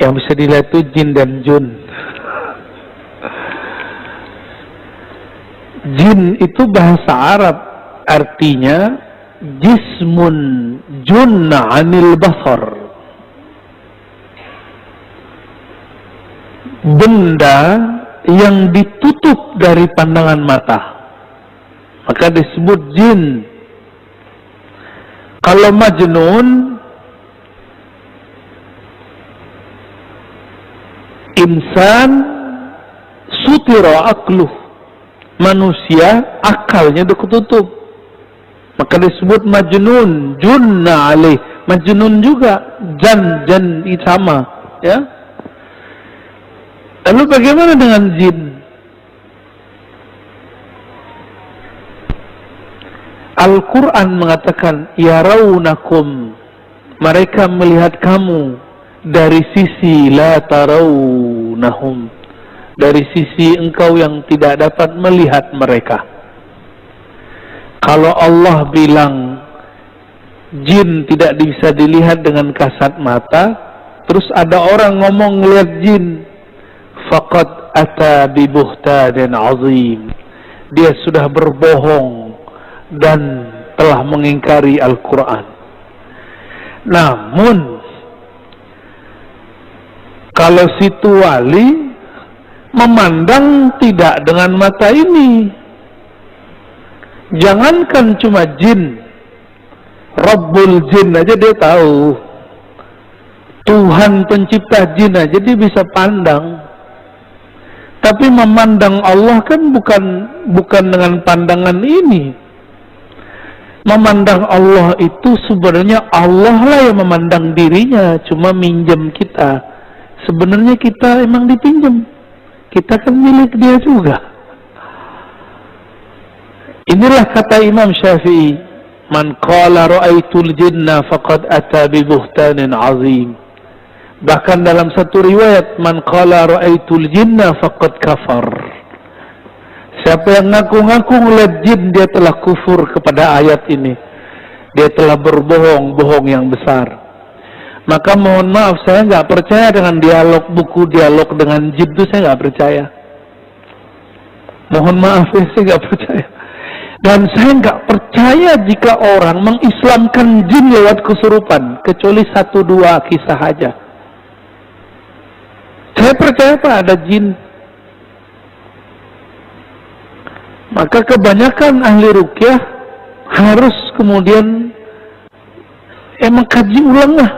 Yang bisa dilihat itu jin dan jun. Jin itu bahasa Arab, artinya jismun junna anil basar, benda yang ditutup dari pandangan mata, maka disebut jin. Kalau majnun, insan sutira akluh, manusia akalnya ditutup, maka disebut majnun. Junna alaih, majnun juga, jan sama, ya. Lalu bagaimana dengan jin? Al-Quran mengatakan, yarawnakum, mereka melihat kamu dari sisi la tarawnahum, dari sisi engkau yang tidak dapat melihat mereka. Kalau Allah bilang jin tidak bisa dilihat dengan kasat mata, terus ada orang ngomong ngelihat jin, faqad ata bi buhtanin azim, dia sudah berbohong dan telah mengingkari Al-Quran. Namun kalau situ wali memandang tidak dengan mata ini, jangankan cuma jin, Rabbul jin aja dia tahu, Tuhan pencipta jin aja dia bisa pandang. Tapi memandang Allah kan bukan dengan pandangan ini. Memandang Allah itu sebenarnya Allah lah yang memandang dirinya, cuma minjem kita. Sebenarnya kita emang dipinjam, kita kan milik dia juga. Inilah kata Imam Syafi'i, man qala ra'aitul jinna faqad ata bi buhtanin azim. Bahkan dalam satu riwayat, man qala ra'aitul jinna faqad kafar. Siapa yang ngaku-ngaku ngeliat jin, dia telah kufur kepada ayat ini. Dia telah berbohong yang besar. Maka mohon maaf, saya nggak percaya dengan buku dialog dengan jin itu, saya nggak percaya. Mohon maaf ya, saya nggak percaya. Dan saya nggak percaya jika orang mengislamkan jin lewat kesurupan, kecuali 1-2 kisah aja. Saya percaya Pak ada jin. Maka kebanyakan ahli ruqyah harus kemudian emang kaji ulang lah.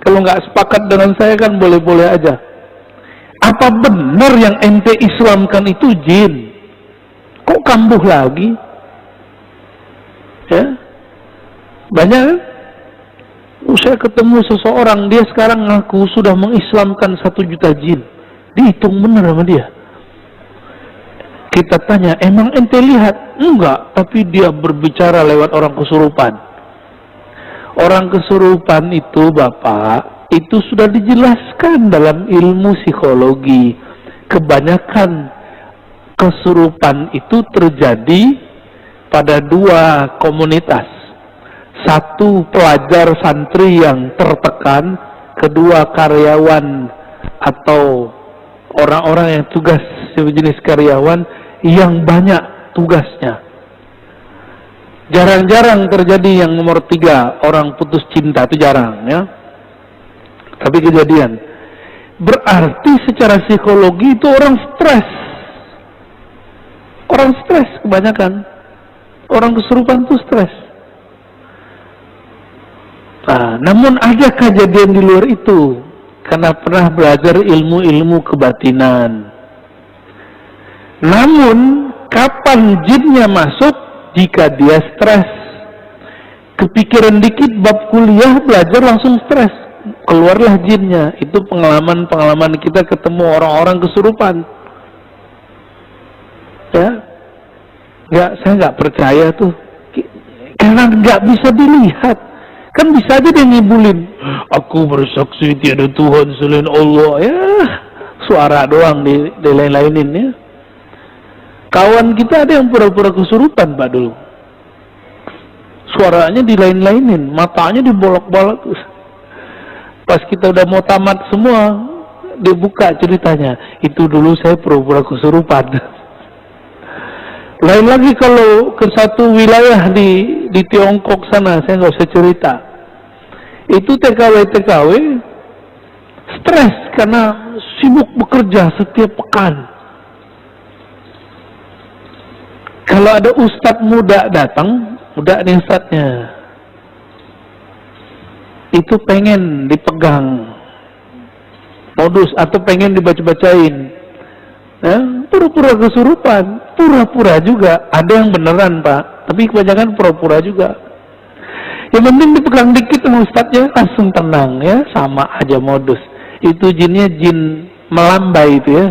Kalau nggak sepakat dengan saya kan boleh-boleh aja. Apa benar yang ente islamkan itu jin? Kok kambuh lagi? Ya, banyak kan? Saya ketemu seseorang, dia sekarang ngaku sudah mengislamkan 1 juta jin. Dihitung benar sama dia. Kita tanya, emang ente lihat? Enggak, tapi dia berbicara lewat orang kesurupan. Orang kesurupan itu Bapak, itu sudah dijelaskan dalam ilmu psikologi. Kebanyakan kesurupan itu terjadi pada 2 komunitas. 1 pelajar santri yang tertekan, kedua karyawan atau orang-orang yang tugas sejenis karyawan yang banyak tugasnya. Jarang-jarang terjadi yang nomor 3, orang putus cinta, itu jarang ya. Tapi kejadian. Berarti secara psikologi itu orang stres. Orang stres kebanyakan. Orang kesurupan itu stres. Nah, namun ada kejadian di luar itu. Karena pernah belajar ilmu-ilmu kebatinan. Namun, kapan jinnya masuk? Jika dia stres. Kepikiran dikit bab kuliah, belajar langsung stres. Keluarlah jinnya. Itu pengalaman-pengalaman kita ketemu orang-orang kesurupan. Ya, saya nggak percaya tuh. Karena nggak bisa dilihat. Kan bisa aja dia ngibulin. Aku bersaksi tiada Tuhan selain Allah. Ya, suara doang dilain-lainin ya. Kawan kita ada yang pura-pura kesurupan Pak dulu. Suaranya dilain-lainin, matanya dibolak-balik. Pas kita udah mau tamat semua, dibuka ceritanya. Itu dulu saya pura-pura kesurupan. Lain lagi kalau ke satu wilayah di Tiongkok sana, saya nggak usah cerita. Itu TKW stres karena sibuk bekerja setiap pekan. Kalau ada ustadz muda datang, muda nih ustadznya, itu pengen dipegang modus atau pengen dibaca-bacain, pura-pura kesurupan, pura-pura juga. Ada yang beneran pak, tapi kebanyakan pura-pura juga. Yang penting dipegang dikit sama ustadznya langsung tenang ya, sama aja modus. Itu jinnya jin melambai itu ya.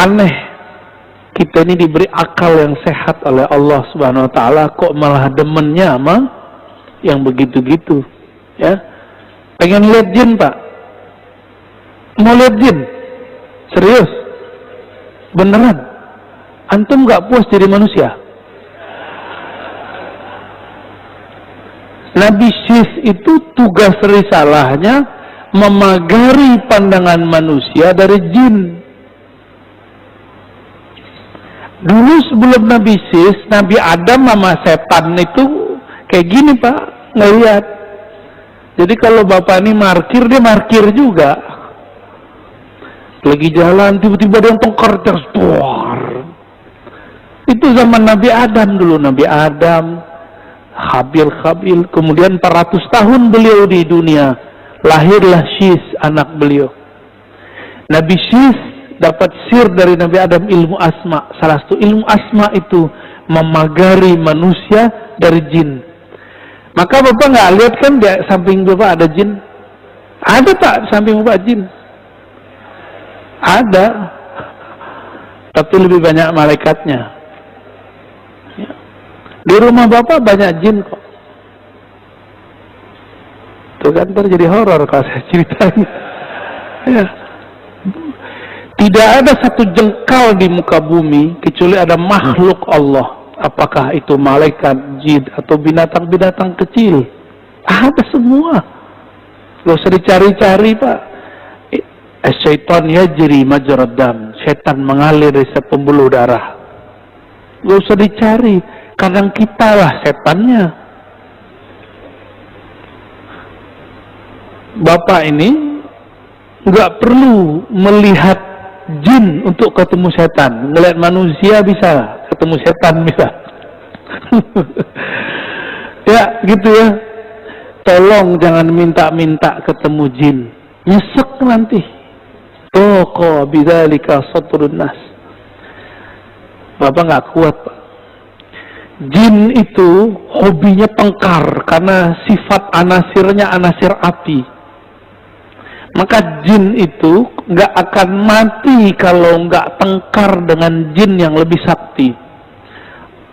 Aneh, kita ini diberi akal yang sehat oleh Allah Subhanahu wa taala, kok malah demennya sama yang begitu-gitu, ya. Pengen lihat jin, Pak? Mau lihat jin? Serius? Beneran? Antum nggak puas jadi manusia? Nabi Syis itu tugas risalahnya memagari pandangan manusia dari jin. Dulu sebelum Nabi Syis, Nabi Adam sama setan itu kayak gini pak, ngeliat. Jadi kalau bapak ini markir, dia markir juga. Lagi jalan, tiba-tiba ada yang tongkar terus, itu zaman Nabi Adam dulu. Nabi Adam, Habil, kemudian 400 tahun beliau di dunia, lahirlah Syis, anak beliau. Nabi Syis dapat sir dari Nabi Adam, ilmu asma. Salah satu ilmu asma itu memagari manusia dari jin. Maka bapak nggak lihat kan di samping bapak ada jin? Ada pak, di samping bapak jin. Ada, tapi lebih banyak malaikatnya. Ya. Di rumah bapak banyak jin kok. Itu kan terjadi horor kalau saya ceritain. Ya. Tidak ada satu jengkal di muka bumi kecuali ada makhluk Allah. Apakah itu malaikat, jin, atau binatang-binatang kecil. Ada semua. Gak usah dicari-cari pak. Syaitan yajri majrad dam. Setan mengalir dari pembuluh darah. Gak usah dicari. Kadang kita lah setannya. Bapak ini gak perlu melihat jin untuk ketemu setan. Ngelihat manusia bisa, ketemu setan bisa. Ya gitu ya. Tolong jangan minta-minta ketemu jin, nyesek nanti. Toko bidzalika satrun nas. Bapak nggak kuat pak. Jin itu hobinya tengkar karena sifat anasirnya anasir api. Maka jin itu nggak akan mati kalau nggak tengkar dengan jin yang lebih sakti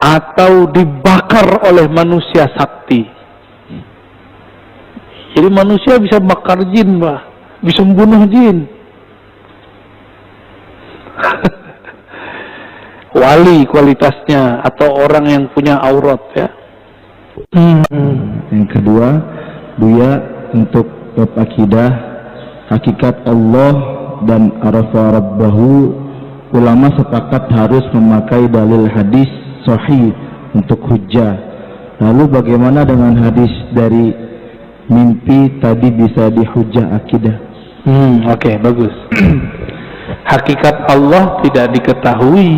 atau dibakar oleh manusia sakti. Jadi manusia bisa bakar jin, Pak, bisa membunuh jin. Wali kualitasnya atau orang yang punya aurat ya. Yang kedua, Buya, untuk bab akidah, hakikat Allah dan arafa rabbahu, ulama sepakat harus memakai dalil hadis sahih untuk hujjah. Lalu bagaimana dengan hadis dari mimpi tadi bisa dihujjah akidah? Oke, bagus. Hakikat Allah tidak diketahui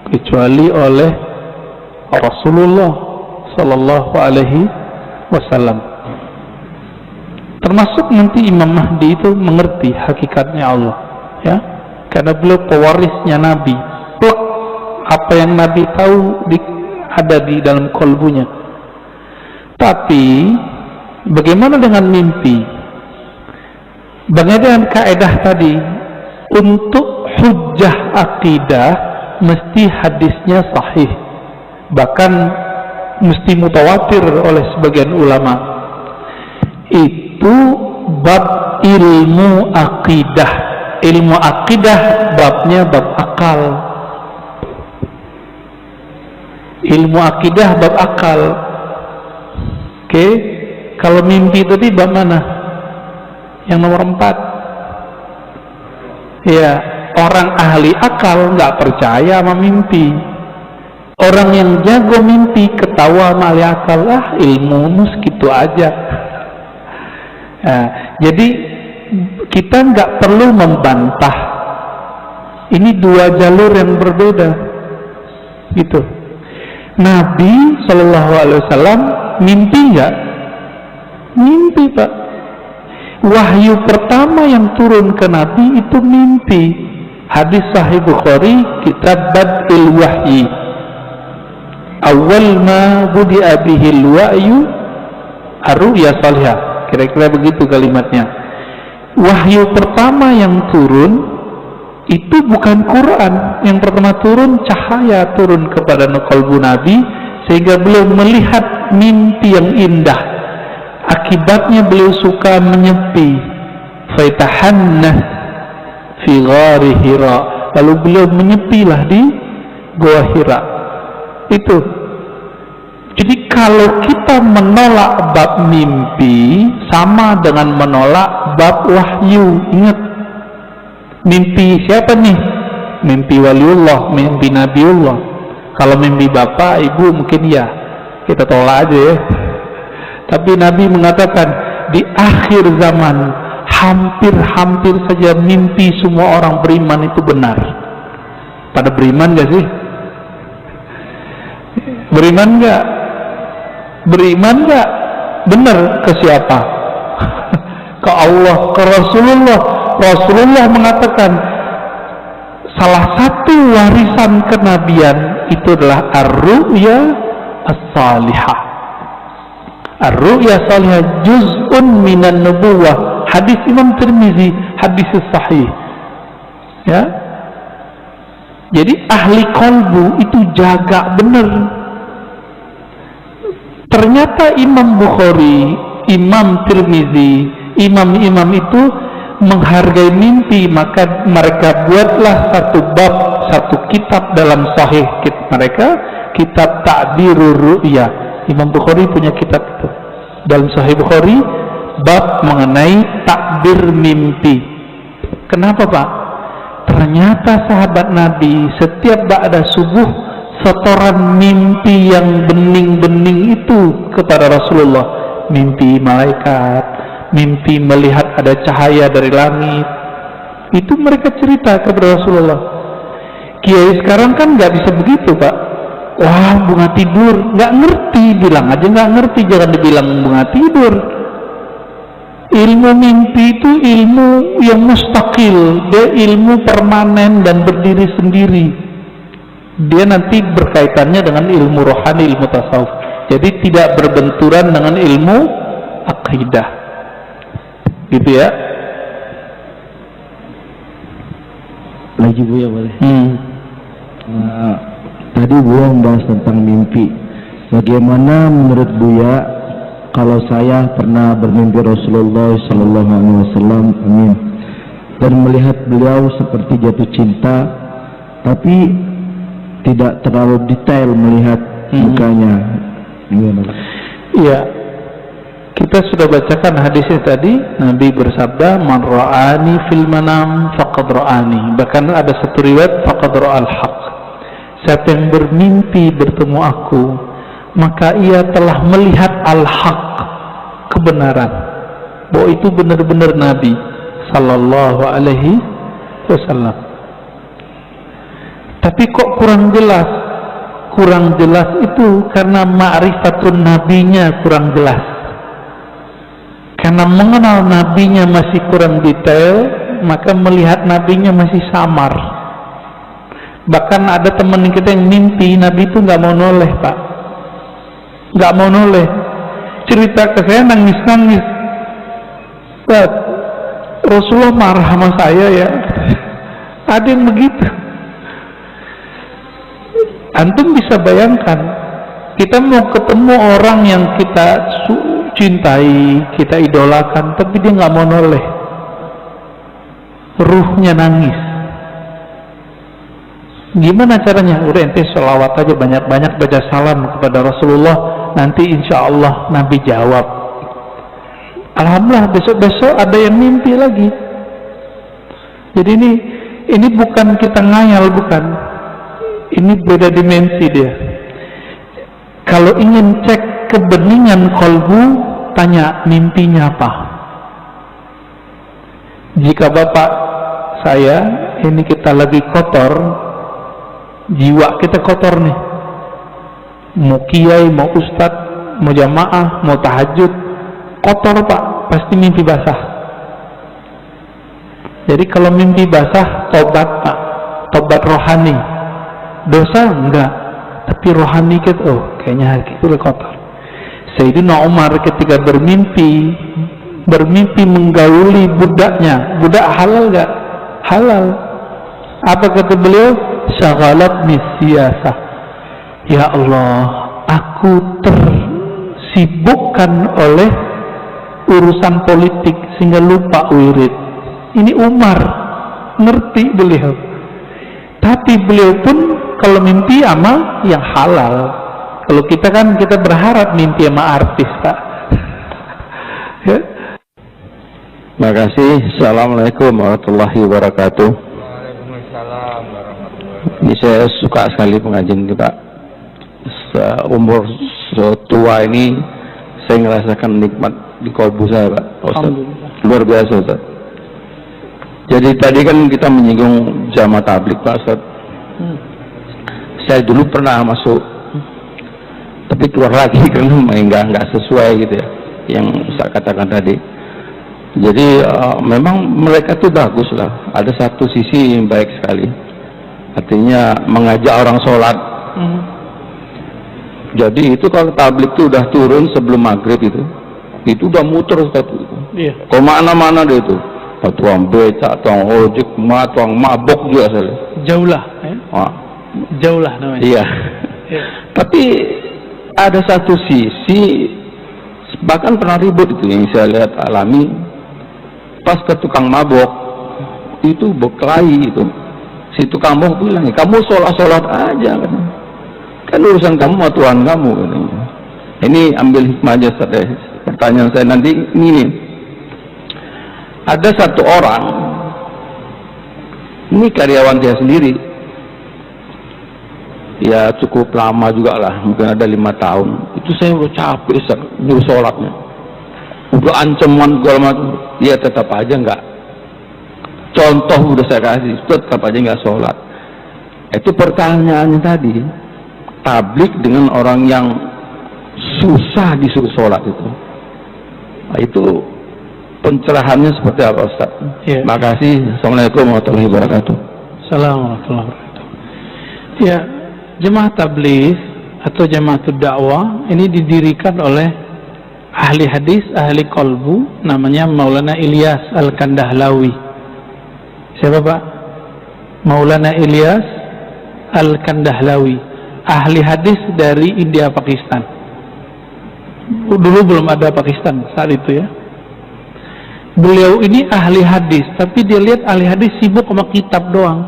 kecuali oleh Rasulullah Sallallahu Alaihi Wasallam. Termasuk nanti Imam Mahdi itu mengerti hakikatnya Allah, ya, karena beliau pewarisnya Nabi. Plek, apa yang Nabi tahu ada di dalam kolbunya. Tapi bagaimana dengan mimpi? Bagaimana dengan kaidah tadi? Untuk hujjah akidah mesti hadisnya sahih, bahkan mesti mutawatir oleh sebagian ulama. Itu bab ilmu akidah. Ilmu akidah babnya bab akal. ilmu akidah bab akal. Oke, kalau mimpi tadi bab mana? Yang nomor 4. Ya, orang ahli akal nggak percaya sama mimpi. Orang yang jago mimpi ketawa sama ahli akal, ilmu segitu aja. Nah, jadi kita nggak perlu membantah. Ini dua jalur yang berbeda, gitu. Nabi Shallallahu Alaihi Wasallam mimpi nggak? Mimpi, Pak. Wahyu pertama yang turun ke Nabi itu mimpi. Hadis Sahih Bukhari, kitab Bad'il Wahyi. Awal ma budi'a bihil wahyu ar-ru'ya salihah. Kira-kira begitu kalimatnya. Wahyu pertama yang turun itu bukan Quran. Yang pertama turun cahaya turun kepada qalbu Nabi, sehingga beliau melihat mimpi yang indah. Akibatnya beliau suka menyepi. Faitahanna fi ghari Hira. Lalu beliau menyepilah di Gua Hira. Itu. Jadi kalau kita menolak bab mimpi sama dengan menolak bab wahyu. Ingat, mimpi siapa nih? Mimpi waliullah, mimpi nabiullah. Kalau mimpi bapak, ibu mungkin ya kita tolak aja ya. Tapi Nabi mengatakan di akhir zaman hampir saja mimpi semua orang beriman itu benar. Pada beriman gak sih? Beriman gak? Beriman gak? Benar ke siapa? Ke Allah, ke Rasulullah. Rasulullah mengatakan salah satu warisan kenabian itu adalah ar-ru'ya as-salihah. Ar-ru'ya salihah juz'un minan nubuwah. Hadis Imam Tirmizi, hadis sahih. Ya. Jadi ahli qalbu itu jaga benar. Ternyata Imam Bukhari, Imam Tirmizi, imam-imam itu menghargai mimpi, maka mereka buatlah satu bab, satu kitab dalam sahih mereka, kitab Ta'birur Ru'ya. Imam Bukhari punya kitab itu. Dalam Sahih Bukhari bab mengenai takbir mimpi. Kenapa, Pak? Ternyata sahabat Nabi setiap ba'da subuh setoran mimpi yang bening-bening itu kepada Rasulullah. Mimpi malaikat, mimpi melihat ada cahaya dari langit. Itu mereka cerita kepada Rasulullah. Kiai sekarang kan nggak bisa begitu, Pak. Wah, bunga tidur, nggak ngerti, bilang aja nggak ngerti, jangan dibilang bunga tidur. Ilmu mimpi itu ilmu yang mustakil, dia ilmu permanen dan berdiri sendiri. Dia nanti berkaitannya dengan ilmu rohani, ilmu tasawuf. Jadi tidak berbenturan dengan ilmu akidah, gitu ya. Lagi Bu ya boleh. Tadi Buya membahas tentang mimpi. Bagaimana menurut Buya kalau saya pernah bermimpi Rasulullah Sallallahu Alaihi Wasallam, amin, dan melihat beliau seperti jatuh cinta, tapi tidak terlalu detail melihat mukanya. Iya, kita sudah bacakan hadisnya tadi. Nabi bersabda, "Man ra'ani fil manam faqad ra'ani." Bahkan ada satu riwayat, faqad ra'al haq. Siapa yang bermimpi bertemu aku, maka ia telah melihat al-haq, kebenaran. Bahwa itu benar-benar Nabi Sallallahu Alaihi Wasallam. Tapi kok kurang jelas? Kurang jelas itu karena ma'rifatun nabinya kurang jelas. Karena mengenal nabinya masih kurang detail, maka melihat nabinya masih samar. Bahkan ada teman kita yang mimpi Nabi itu nggak mau noleh, Pak, nggak mau noleh. Cerita ke saya nangis-nangis. Pak, Rasulullah marah sama saya ya. Ada yang begitu. Antum bisa bayangkan, kita mau ketemu orang yang kita cintai, kita idolakan, tapi dia nggak mau noleh, ruhnya nangis. Gimana caranya? Udah ente sholawat aja banyak-banyak, baca salam kepada Rasulullah, nanti insya Allah Nabi jawab. Alhamdulillah besok-besok ada yang mimpi lagi. Jadi ini bukan kita ngayal, bukan. Ini beda dimensi dia. Kalau ingin cek kebeningan kolbu, tanya mimpinya apa. Jika bapak saya ini kita lagi kotor, jiwa kita kotor nih, mau kiai, mau ustadz, mau jamaah, mau tahajud, kotor pak, pasti mimpi basah. Jadi kalau mimpi basah, tobat pak, tobat rohani. Dosa enggak, tapi rohani kita, oh kayaknya itu udah kotor. Sayyidina Umar ketika bermimpi menggauli budaknya, budak halal enggak? Halal. Apa kata beliau? Syaghalatni siyasah. Ya Allah, aku tersibukkan oleh urusan politik sehingga lupa wirid. Ini Umar, ngerti beliau. Tapi beliau pun kalau mimpi sama yang halal. Kalau kita kan kita berharap mimpi sama artis, Pak. Ya. Makasih. Assalamualaikum warahmatullahi wabarakatuh. Waalaikumsalam warahmatullahi. Ini saya suka sekali pengajian ini, Pak. Umur tua ini saya ngerasakan nikmat di kolbu saya, Pak. Ustaz. Luar biasa, Ustaz. Jadi tadi kan kita menyinggung jamaah tabligh, Pak Ustaz. Saya dulu pernah masuk, tapi keluar lagi karena nggak sesuai gitu ya, yang saya katakan tadi. Jadi memang mereka tuh bagus lah. Ada satu sisi yang baik sekali. Artinya mengajak orang sholat. Jadi itu kalau tabligh itu udah turun sebelum maghrib itu udah muter satu. Iya. Kemana-mana dia itu. Tukang beca, tukang ojek, tukang mabok juga asal. Jauh lah, ya? Jauh lah namanya. Iya. Ya. Tapi ada satu sisi, bahkan pernah ribut itu yang saya lihat alami. Pas ke tukang mabok itu berkelahi itu. Si tukang mabok bilang, kamu sholat aja kan urusan kamu sama Tuhan kamu. Ini ambil hikmah aja saja. Pertanyaan saya nanti ini. Ada satu orang, ini karyawan dia sendiri, ya cukup lama juga lah, mungkin ada 5 tahun. Itu saya udah capek nyuruh sholatnya, udah ancaman segala macam, dia tetap aja nggak. Contoh udah saya kasih, tetap aja nggak sholat. Itu pertanyaannya tadi, tabligh dengan orang yang susah disuruh sholat itu, nah, itu pencerahannya seperti apa, Ustaz? Ya. Makasih. Assalamualaikum warahmatullahi wabarakatuh. Assalamualaikum warahmatullahi wabarakatuh. Ya, jemaah tabligh atau jemaah dakwah ini didirikan oleh ahli hadis, ahli kolbu, namanya Maulana Ilyas Al-Kandahlawi. Siapa Pak? Maulana Ilyas Al-Kandahlawi, ahli hadis dari India Pakistan. Dulu belum ada Pakistan saat itu ya. Beliau ini ahli hadis, tapi dia lihat ahli hadis sibuk sama kitab doang.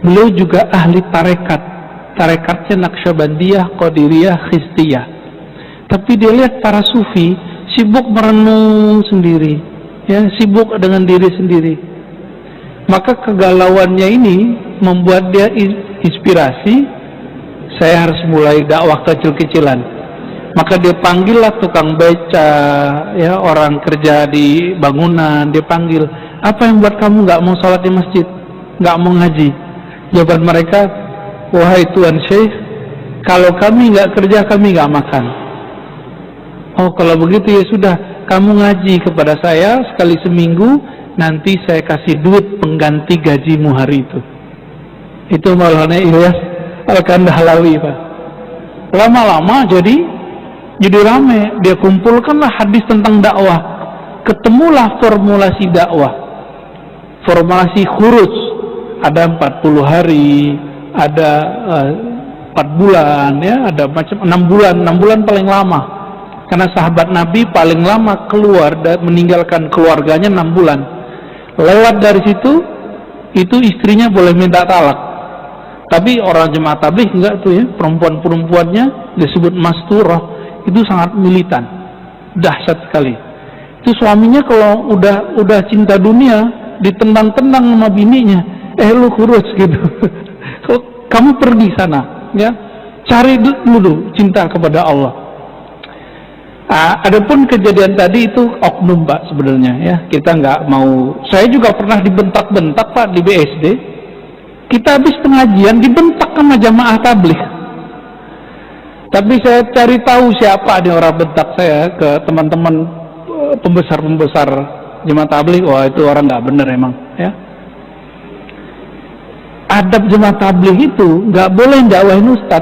Beliau juga ahli tarekat, tarekatnya Naqsyabandiyah, Qadiriyah, Khistiyah. Tapi dia lihat para sufi sibuk merenung sendiri, ya, sibuk dengan diri sendiri. Maka kegalauannya ini membuat dia inspirasi. Saya harus mulai dakwah kecil-kecilan. Maka dia panggillah tukang beca, ya, orang kerja di bangunan, dia panggil, apa yang buat kamu nggak mau sholat di masjid, nggak mau ngaji? Jawaban mereka, wahai Tuan Syekh, kalau kami nggak kerja kami nggak makan. Oh kalau begitu ya sudah, kamu ngaji kepada saya sekali seminggu, nanti saya kasih duit pengganti gajimu hari itu. Itu Maulana Ilyas Al-Kandahlawi, Pak. Lama-lama jadi rame, dia kumpulkanlah hadis tentang dakwah, ketemulah formulasi dakwah, formulasi khuruj, ada 40 hari, ada 4 bulan, ya, ada macam 6 bulan paling lama, karena sahabat Nabi paling lama keluar dan meninggalkan keluarganya 6 bulan. Lewat dari situ itu istrinya boleh minta talak. Tapi orang jemaah tabligh enggak tuh ya, perempuan-perempuannya disebut masturah, itu sangat militan, dahsyat sekali. Itu suaminya kalau udah cinta dunia, ditendang-tendang sama bininya, lu kurus gitu. Kamu pergi sana, ya, cari dulu cinta kepada Allah. Adapun kejadian tadi itu oknum Pak sebenarnya ya, kita nggak mau. Saya juga pernah dibentak-bentak Pak di BSD. Kita habis pengajian dibentak sama jamaah tabligh. Tapi saya cari tahu siapa nih orang bentak saya ke teman-teman pembesar-pembesar jemaah tabligh. Wah, itu orang nggak bener emang ya. Adab jemaah tabligh itu nggak boleh dakwahin ustad.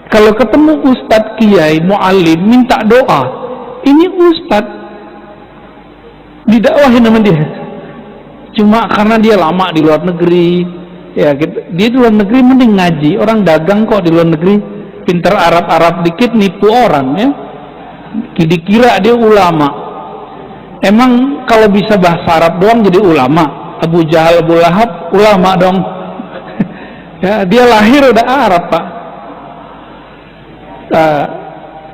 Kalau ketemu ustad, kiai, muallim minta doa, ini ustad didakwahin sama dia. Cuma karena dia lama di luar negeri. Ya, dia di luar negeri mending ngaji. Orang dagang kok di luar negeri, pinter Arab-Arab dikit nipu orang ya. Dikira dia ulama. Emang kalau bisa bahasa Arab doang jadi ulama? Abu Jahal, Abu Lahab ulama dong. Ya, dia lahir udah Arab Pak.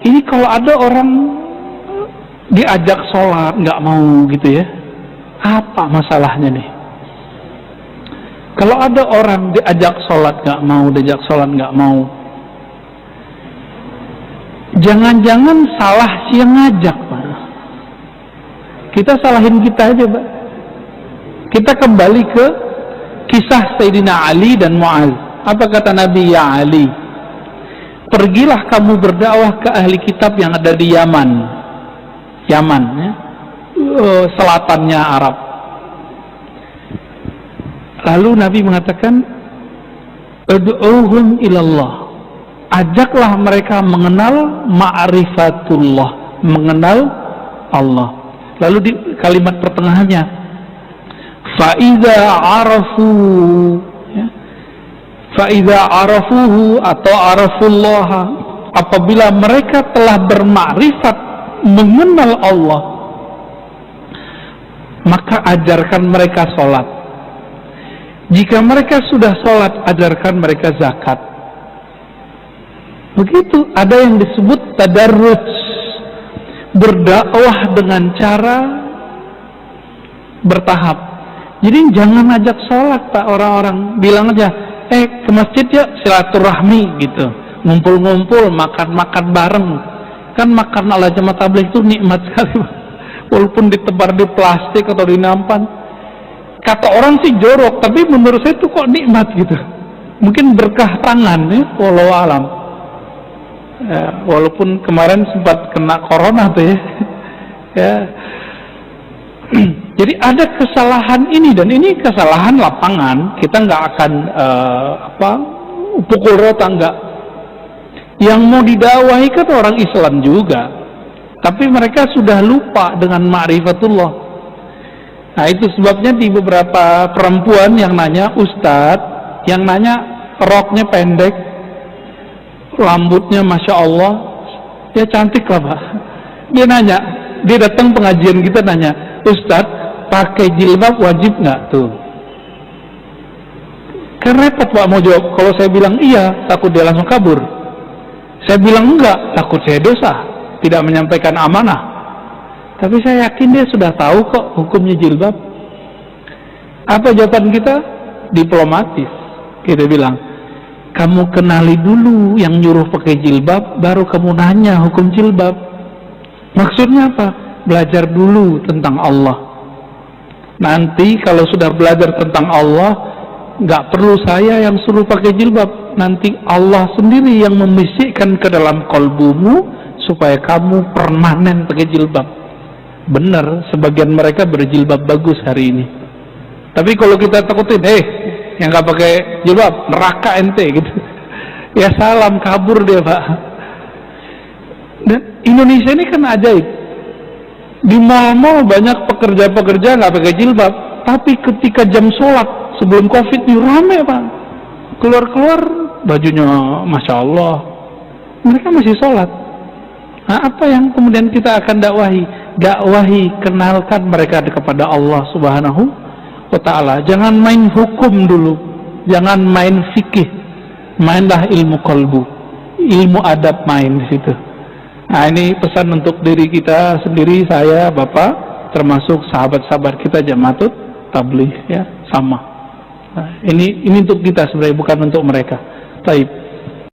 Ini kalau ada orang diajak sholat nggak mau gitu ya, apa masalahnya nih? Kalau ada orang diajak sholat nggak mau, diajak sholat nggak mau, jangan-jangan salah si yang ngajak Pak. Kita salahin kita aja Pak. Kita kembali ke kisah Sayyidina Ali dan Mu'adz. Apa kata Nabi? Ya Ali, pergilah kamu berdakwah ke ahli kitab yang ada di Yaman ya, selatannya Arab. Lalu Nabi mengatakan, ud'uhum ilallah, ajaklah mereka mengenal ma'rifatullah, mengenal Allah. Lalu di kalimat pertengahannya, fa'idha arafu ya, fa'idha arafuhu atau arafullah, apabila mereka telah bermakrifat mengenal Allah, maka ajarkan mereka sholat. Jika mereka sudah sholat, ajarkan mereka zakat. Begitu. Ada yang disebut tadarruj, berdakwah dengan cara bertahap. Jadi jangan ajak sholat Pak orang-orang, bilang aja ke masjid ya, silaturahmi gitu, ngumpul-ngumpul, makan-makan bareng. Kan makan ala jemaah tabligh itu nikmat sekali Pak. Walaupun ditebar di plastik atau di nampan. Kata orang sih jorok, tapi menurut saya itu kok nikmat gitu. Mungkin berkah tangan ya, walau alam. Ya, walaupun kemarin sempat kena corona tuh ya. Ya. Jadi ada kesalahan ini, dan ini kesalahan lapangan. Kita nggak akan pukul rata, enggak. Yang mau didakwahi kan orang Islam juga, tapi mereka sudah lupa dengan ma'rifatullah. Nah itu sebabnya di beberapa perempuan yang nanya, Ustadz, yang nanya roknya pendek, rambutnya Masya Allah, ya cantik lah Pak. Dia nanya, dia datang pengajian kita nanya, Ustadz, pakai jilbab wajib nggak tuh? Kan repot Pak mau jawab. Kalau saya bilang iya, takut dia langsung kabur. Saya bilang enggak, takut saya dosa, tidak menyampaikan amanah. Tapi saya yakin dia sudah tahu kok hukumnya jilbab. Apa jawaban kita? Diplomatis. Kita bilang, kamu kenali dulu yang nyuruh pakai jilbab, baru kamu nanya hukum jilbab. Maksudnya apa? Belajar dulu tentang Allah. Nanti kalau sudah belajar tentang Allah, nggak perlu saya yang suruh pakai jilbab. Nanti Allah sendiri yang membisikkan ke dalam kalbumu supaya kamu permanen pakai jilbab. Benar, sebagian mereka berjilbab bagus hari ini. Tapi kalau kita takutin, yang nggak pakai jilbab neraka ente gitu. Ya salam, kabur dia Pak. Dan Indonesia ini kan ajaib. Di mall-mall banyak pekerja-pekerja nggak pakai jilbab, tapi ketika jam sholat sebelum COVID ini rame Pak. Keluar-keluar bajunya Masya Allah, mereka masih sholat. Nah, apa yang kemudian kita akan dakwahi? Dakwahi, kenalkan mereka kepada Allah Subhanahu wa ta'ala. Jangan main hukum dulu, jangan main fikih, mainlah ilmu qalbu, ilmu adab main di situ. Nah, ini pesan untuk diri kita sendiri, saya, Bapak, termasuk sahabat-sahabat kita Jamaatut Tabligh ya, sama. Nah, ini untuk kita sebenarnya, bukan untuk mereka. Baik.